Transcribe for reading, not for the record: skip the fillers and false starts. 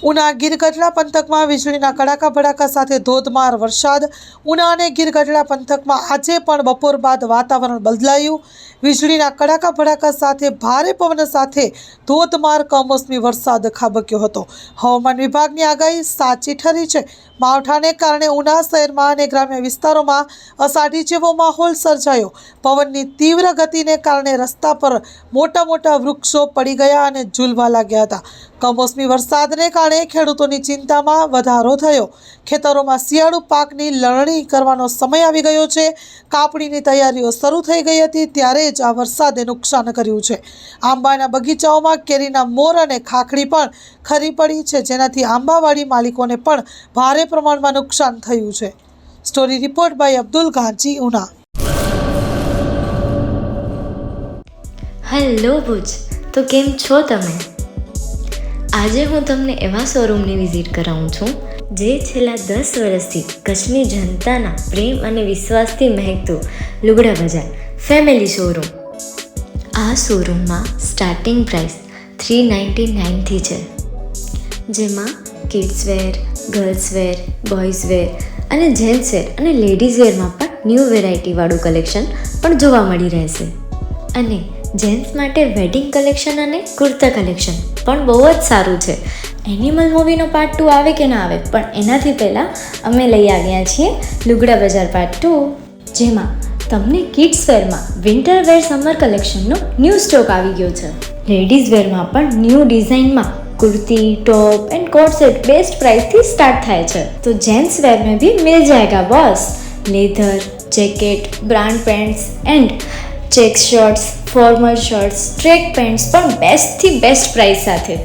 ઉના ગીરગઢડા પંથકમાં વીજળીના કડાકા ભડાકા સાથે ધોધમાર વરસાદ. ઉના અને ગીરગઢડા પંથકમાં આજે પણ બપોર બાદ વાતાવરણ બદલાયું. વીજળીના કડાકા ભડાકા સાથે ભારે પવન સાથે ધોધમાર કમોસમી વરસાદ ખાબક્યો હતો. હવામાન વિભાગની આગાહી સાચી ઠરી છે. માવઠાને કારણે ઉના શહેરમાં અને ગ્રામ્ય વિસ્તારોમાં અષાઢી જેવો માહોલ સર્જાયો. પવનની તીવ્ર ગતિને કારણે રસ્તા પર મોટા મોટા વૃક્ષો પડી ગયા અને ઝૂલવા લાગ્યા હતા. કમોસમી વરસાદને કારણે ખેડૂતોની ચિંતામાં વધારો થયો. ખેતરોમાં શિયાળુ પાકની લણણી કરવાનો સમય આવી ગયો છે. કાપણીની તૈયારીઓ શરૂ થઈ ગઈ હતી ત્યારે જ આ વરસાદે નુકસાન કર્યું છે. આંબાના બગીચાઓમાં કેરીના મોર અને ખાખડી પણ ખરી પડી છે, જેનાથી આંબાવાડી માલિકોને પણ ભારે પ્રમાણમાં નુકસાન થયું છે. Story report by Abdul Ganji, Una. Hello Bhuj, તો કેમ છો તમે? આજે હું તમને એવા શોરૂમની વિઝિટ કરાવું છું જે છેલ્લા 10 વર્ષથી કચ્છની જનતાના પ્રેમ અને વિશ્વાસથી મહેકતું લુગડા બજાર ફેમિલી શોરૂમ. આ શોરૂમમાં સ્ટાર્ટિંગ પ્રાઇસ 399થી છે, જેમાં kids wear, girls wear, boys wear અને જેન્ટ્સ વેર અને લેડીઝ વેરમાં પણ ન્યૂ વેરાયટીવાળું કલેક્શન પણ જોવા મળી રહેશે. અને જેન્ટ્સ માટે વેડિંગ કલેક્શન અને કુર્તા કલેક્શન પણ બહુ જ સારું છે. એનિમલ મૂવીનો પાર્ટ 2 આવે કે ના આવે, પણ એનાથી પહેલાં અમે લઈ આવ્યા છીએ લુગડા બજાર પાર્ટ 2, જેમાં તમને કિડ્સ વેરમાં વિન્ટર વેર સમર કલેક્શનનો ન્યૂ સ્ટોક આવી ગયો છે. લેડીઝ વેરમાં પણ ન્યૂ ડિઝાઇનમાં kurti, top and coat set best price थी स्टार्ट થાય છે. तो जेंट्स वेयर में भी मिल जाएगा boss. Leather, jacket, brand pants and check shirts, formal shirts, track pants પણ બેસ્ટથી બેસ્ટ પ્રાઇસ સાથે.